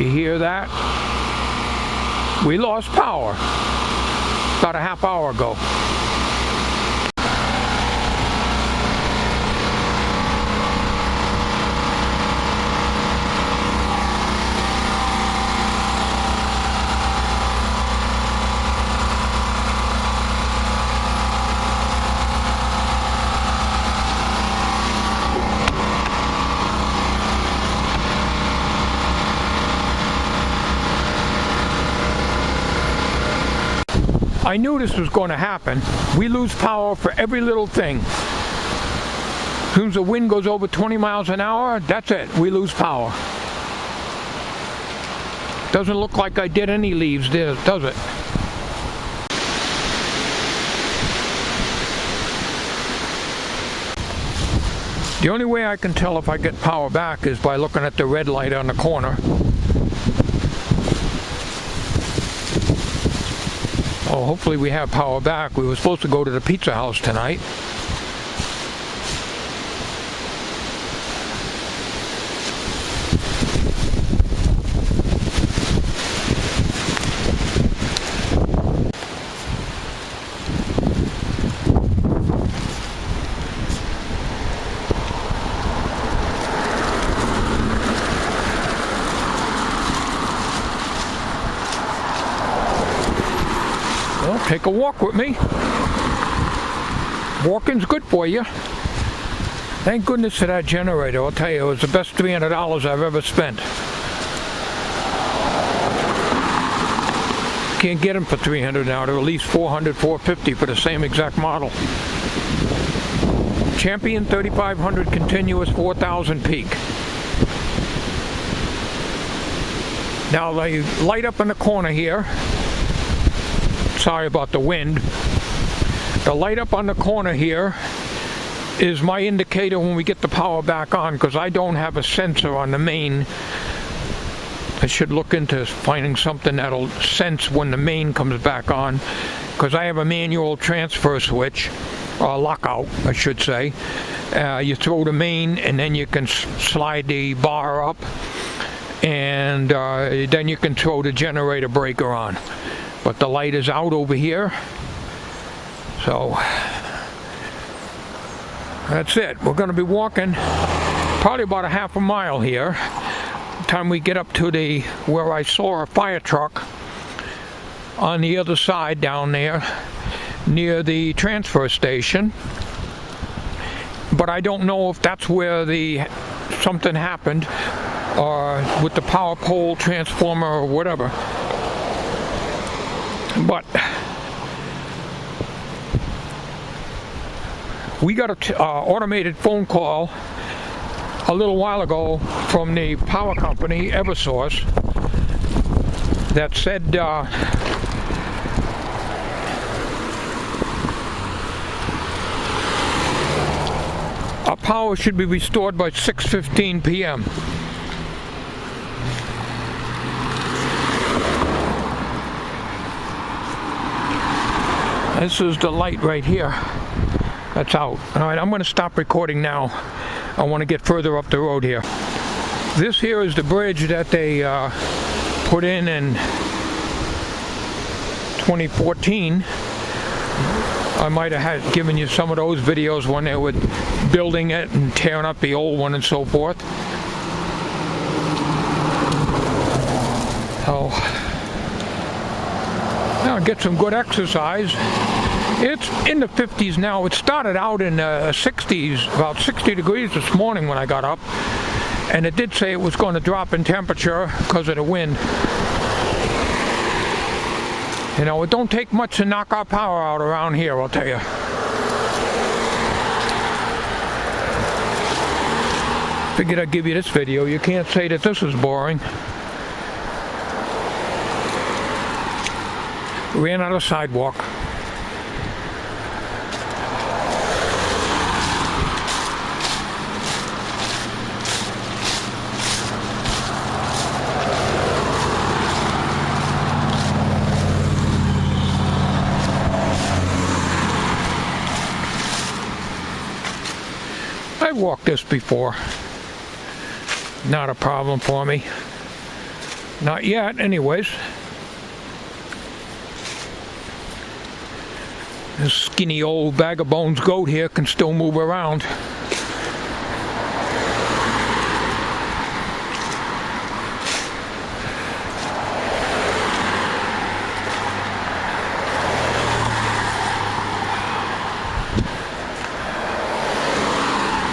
You hear that? We lost power about a half hour ago. I knew this was going to happen. We lose power for every little thing. As soon as the wind goes over 20 miles an hour, that's it. We lose power. Doesn't look like I did any leaves, does it? The only way I can tell if I get power back is by looking at the red light on the corner. Oh, hopefully we have power back. We were supposed to go to the pizza house tonight. Take a walk with me. Walking's good for you. Thank goodness for that generator. I'll tell you, it was the best $300 I've ever spent. Can't get them for $300 now. They're at least $400, $450 for the same exact model. Champion 3500 continuous, 4000 peak. Now they light up in the corner here. Sorry about the wind. The light up on the corner here is my indicator when we get the power back on, because I don't have a sensor on the main. I should look into finding something that'll sense when the main comes back on, because I have a manual transfer switch, or lockout I should say. You throw the main and then you can slide the bar up, and then you can throw the generator breaker on. But the light is out over here, so that's it. We're going to be walking probably about a half a mile here. By the time we get up to where I saw a fire truck on the other side down there near the transfer station. But I don't know if that's where something happened, or with the power pole transformer or whatever. But we got an automated phone call a little while ago from the power company, Eversource, that said our power should be restored by 6:15 p.m. This is the light right here. That's out. Alright, I'm going to stop recording now. I want to get further up the road here. This here is the bridge that they put in 2014. I might have given you some of those videos when they were building it and tearing up the old one and so forth. So, now get some good exercise. It's in the 50s now. It started out in the 60s, about 60 degrees this morning when I got up, and it did say it was going to drop in temperature because of the wind. You know, it don't take much to knock our power out around here, I'll tell you. Figured I'd give you this video. You can't say that this is boring. Ran out of sidewalk. I've walked this before. Not a problem for me. Not yet, anyways. This skinny old bag of bones goat here can still move around.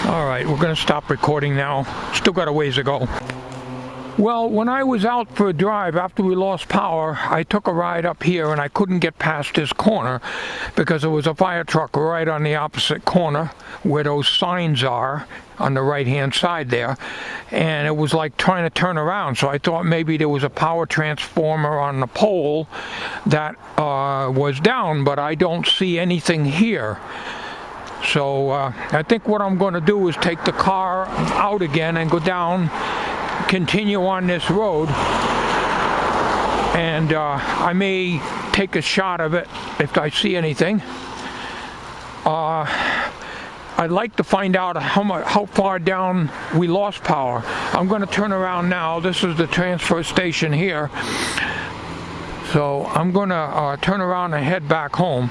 Alright, we're going to stop recording now. Still got a ways to go. Well, when I was out for a drive after we lost power, I took a ride up here and I couldn't get past this corner because there was a fire truck right on the opposite corner where those signs are on the right hand side there, and it was like trying to turn around, so I thought maybe there was a power transformer on the pole that was down, but I don't see anything here. So I think what I'm going to do is take the car out again and go down, continue on this road, and I may take a shot of it if I see anything. I'd like to find out how far down we lost power. I'm going to turn around now. This is the transfer station here, so I'm going to turn around and head back home,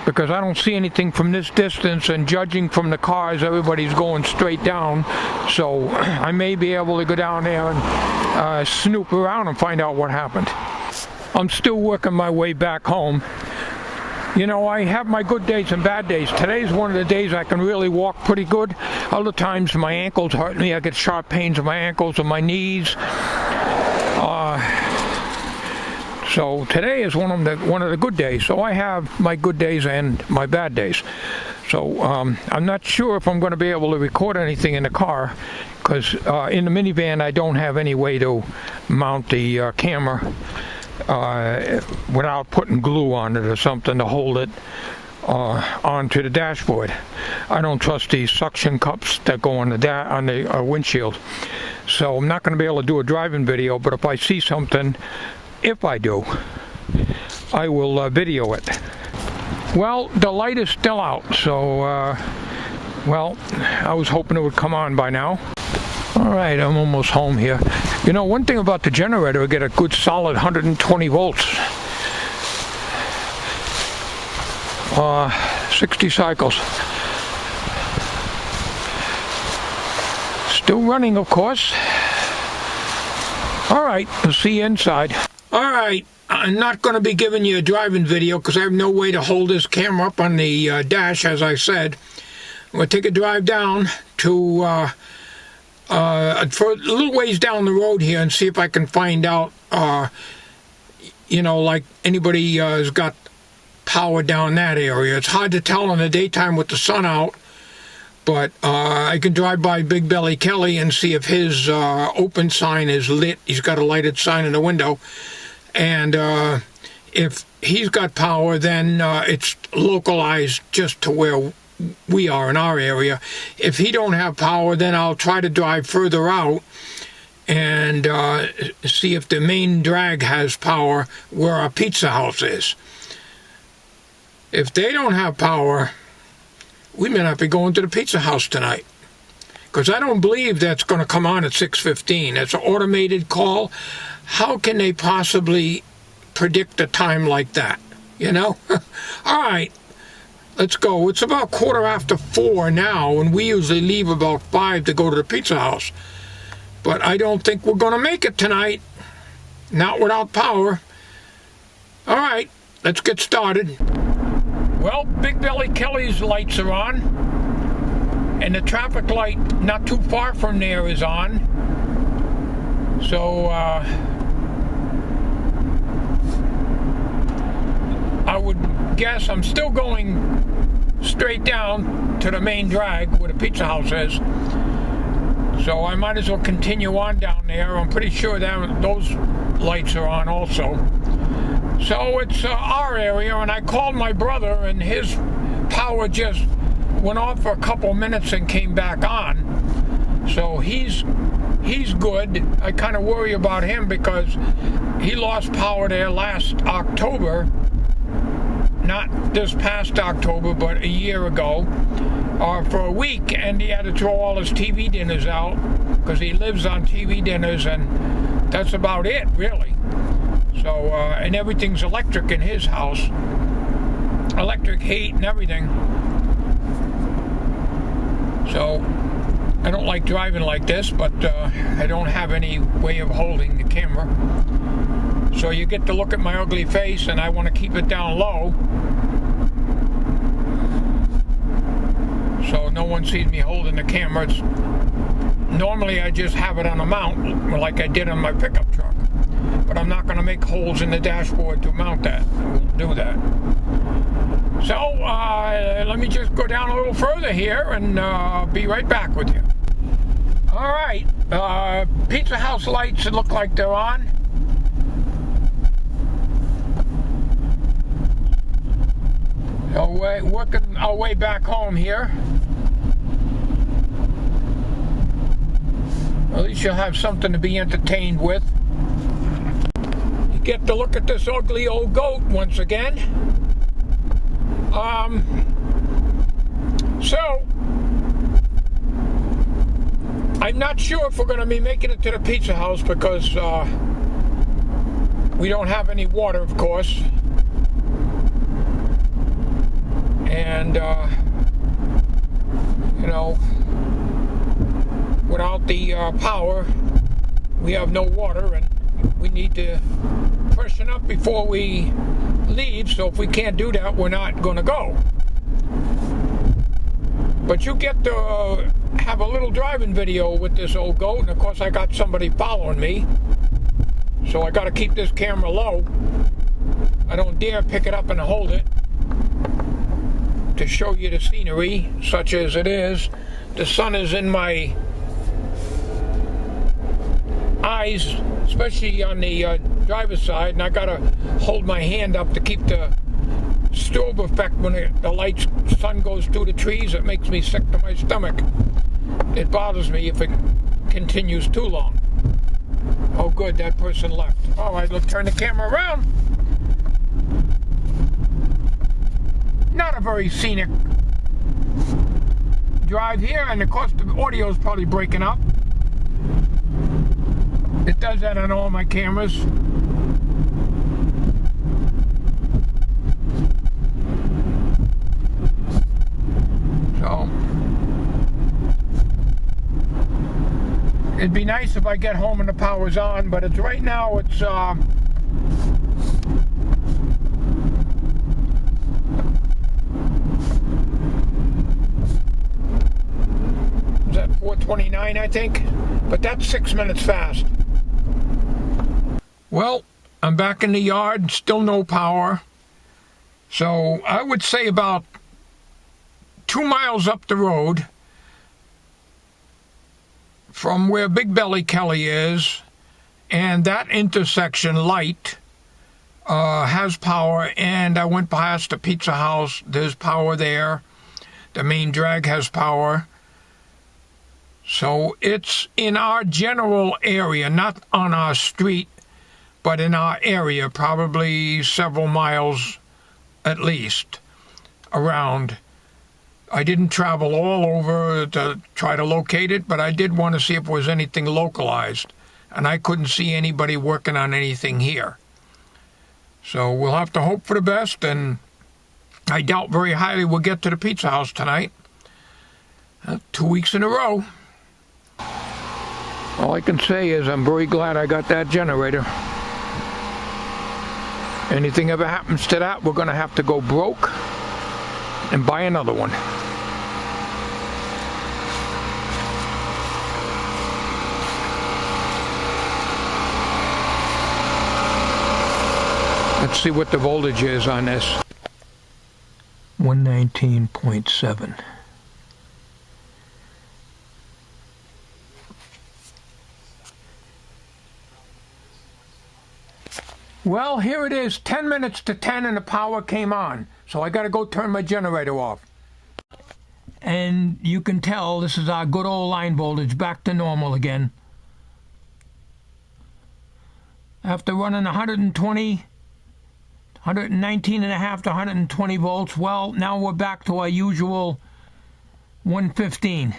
because I don't see anything from this distance, and judging from the cars, everybody's going straight down, so I may be able to go down there and snoop around and find out what happened. I'm still working my way back home. You know, I have my good days and bad days. Today's one of the days I can really walk pretty good. Other times my ankles hurt me. I get sharp pains in my ankles and my knees. So today is one of the good days. So I have my good days and my bad days. So I'm not sure if I'm going to be able to record anything in the car, because in the minivan I don't have any way to mount the camera without putting glue on it or something to hold it onto the dashboard. I don't trust these suction cups that go on the windshield. So I'm not going to be able to do a driving video, but if I see something, if I do, I will video it. Well, the light is still out, so well, I was hoping it would come on by now. Alright, I'm almost home here. You know, one thing about the generator, I get a good solid 120 volts. 60 cycles. Still running, of course. Alright, we'll see you inside. Alright, I'm not going to be giving you a driving video because I have no way to hold this camera up on the dash, as I said. I'm going to take a drive down to for a little ways down the road here and see if I can find out, you know, like anybody has got power down that area. It's hard to tell in the daytime with the sun out, but I can drive by Big Belly Kelly and see if his open sign is lit. He's got a lighted sign in the window, and if he's got power, then it's localized just to where we are in our area. If he don't have power, then I'll try to drive further out and see if the main drag has power where our pizza house is. If they don't have power, we may not be going to the pizza house tonight, because I don't believe that's going to come on at 6:15. It's an automated call. How can they possibly predict a time like that, you know? All right, let's go. It's about 4:15 now, and we usually leave about 5 to go to the pizza house. But I don't think we're going to make it tonight, not without power. All right, let's get started. Well, Big Belly Kelly's lights are on, and the traffic light not too far from there is on. So I would guess I'm still going straight down to the main drag where the pizza house is. So I might as well continue on down there. I'm pretty sure that those lights are on also. So it's our area, and I called my brother, and his power just went off for a couple minutes and came back on. So he's good. I kind of worry about him because he lost power there last October. Not this past October, but a year ago, for a week, and he had to throw all his TV dinners out because he lives on TV dinners, and that's about it, really. So, and everything's electric in his house. Electric heat and everything. So, I don't like driving like this, but I don't have any way of holding the camera. So you get to look at my ugly face, and I want to keep it down low, so no one sees me holding the camera. Normally I just have it on a mount, like I did on my pickup truck. But I'm not going to make holes in the dashboard to mount that. I won't do that. So let me just go down a little further here, and be right back with you. All right, Pizza House lights look like they're on. So we're working our way back home here. At least you'll have something to be entertained with. You get to look at this ugly old goat once again. So I'm not sure if we're going to be making it to the pizza house because we don't have any water, of course. And, you know, without the power, we have no water, and we need to freshen up before we leave. So if we can't do that, we're not going to go. But you get to have a little driving video with this old goat, and of course I got somebody following me, so I got to keep this camera low. I don't dare pick it up and hold it to show you the scenery, such as it is. The sun is in my eyes, especially on the driver's side, and I gotta hold my hand up to keep the strobe effect when the sun goes through the trees. It makes me sick to my stomach. It bothers me if it continues too long. Oh good, that person left. All right, let's turn the camera around. Not a very scenic drive here, and of course the audio is probably breaking up. It does that on all my cameras. So it'd be nice if I get home and the power's on, but it's right now it's is that 4:29, I think? But that's 6 minutes fast. Well, I'm back in the yard, still no power. So I would say about 2 miles up the road from where Big Belly Kelly is, and that intersection light has power, and I went past the pizza house. There's power there. The main drag has power. So it's in our general area, not on our street, but in our area, probably several miles at least around. I didn't travel all over to try to locate it, but I did want to see if there was anything localized, and I couldn't see anybody working on anything here. So we'll have to hope for the best, and I doubt very highly we'll get to the pizza house tonight. 2 weeks in a row. All I can say is I'm very glad I got that generator. Anything ever happens to that, we're going to have to go broke and buy another one. Let's see what the voltage is on this. 119.7. Well, here it is, 10 minutes to 10, and the power came on. So I got to go turn my generator off. And you can tell this is our good old line voltage, back to normal again. After running 119 and a half to 120 volts, well, now we're back to our usual 115.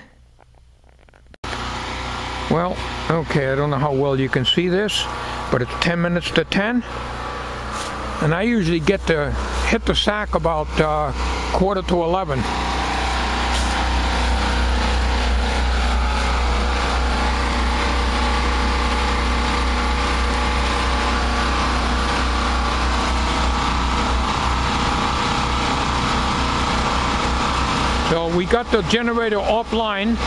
Well, okay, I don't know how well you can see this, but it's 10 minutes to 10. And I usually get to hit the sack about quarter to 11. So we got the generator offline.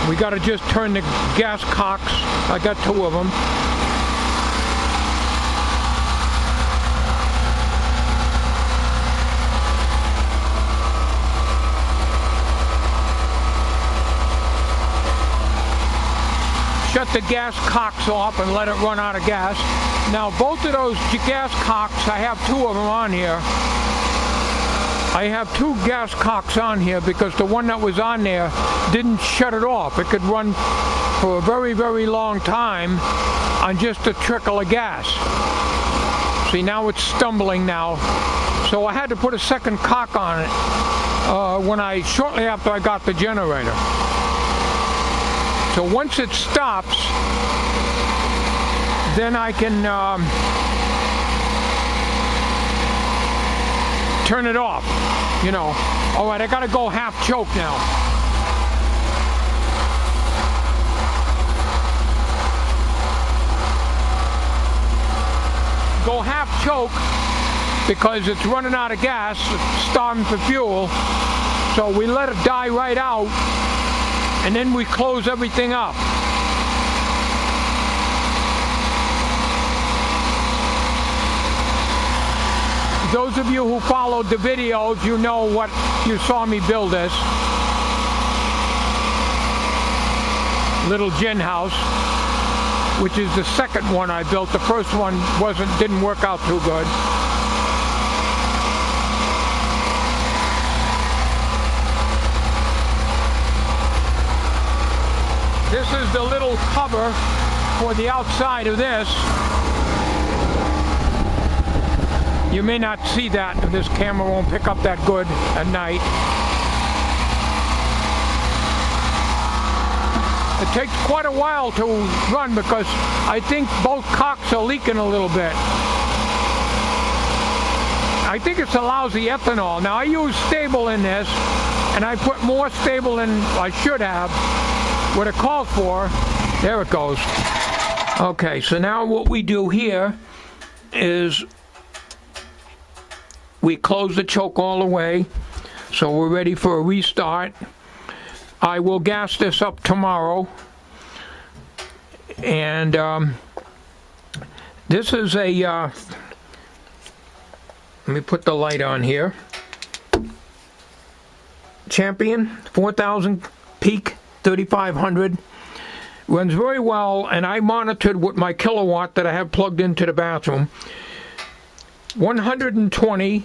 We got to just turn the gas cocks. I got 2 of them. Shut the gas cocks off and let it run out of gas. Now both of those gas cocks, I have 2 of them on here. I have 2 gas cocks on here because the one that was on there didn't shut it off. It could run for a very, very long time on just a trickle of gas. See, now it's stumbling now. So I had to put a second cock on it shortly after I got the generator. So once it stops, then I can turn it off, you know. All right, I gotta go half choke now. Go half choke because it's running out of gas, it's starving for fuel. So we let it die right out, and then we close everything up. Those of you who followed the videos, you know what you saw me build this. Little gin house, which is the second one I built. The first one didn't work out too good. This is the little cover for the outside of this. You may not see that, this camera won't pick up that good at night. It takes quite a while to run because I think both cocks are leaking a little bit. I think it's a lousy ethanol. Now I use stable in this, and I put more stable than I should have, what it calls for. There it goes. Okay, so now what we do here is we close the choke all the way, so we're ready for a restart. I will gas this up tomorrow, and this is a let me put the light on here. Champion 4000 peak 3500, runs very well, and I monitored with my kilowatt that I have plugged into the bathroom. 120,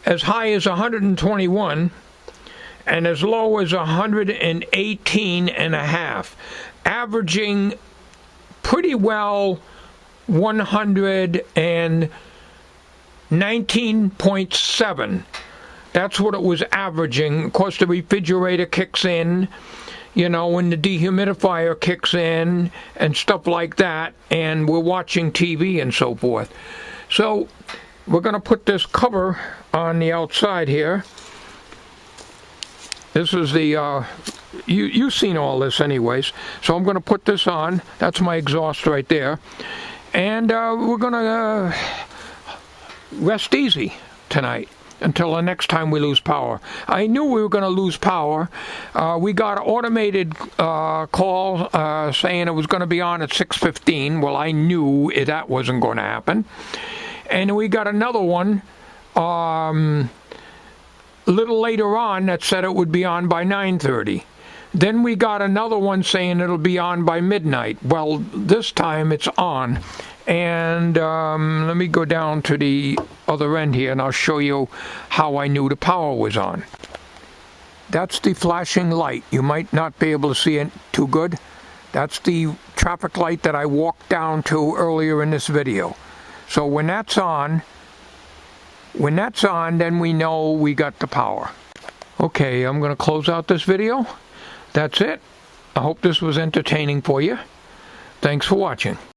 as high as 121, and as low as 118.5, averaging pretty well 119.7. That's what it was averaging. Of course, the refrigerator kicks in, you know, when the dehumidifier kicks in and stuff like that, and we're watching TV and so forth. So we're going to put this cover on the outside here. This is the, you've seen all this anyways. So I'm going to put this on. That's my exhaust right there. And we're going to rest easy tonight until the next time we lose power. I knew we were going to lose power. We got an automated call saying it was going to be on at 6:15. Well, I knew that wasn't going to happen. And we got another one a little later on that said it would be on by 9:30. Then we got another one saying it'll be on by midnight. Well, this time it's on. And let me go down to the other end here, and I'll show you how I knew the power was on. That's the flashing light. You might not be able to see it too good. That's the traffic light that I walked down to earlier in this video. So when that's on, then we know we got the power. Okay, I'm going to close out this video, That's it. I hope this was entertaining for you. Thanks for watching.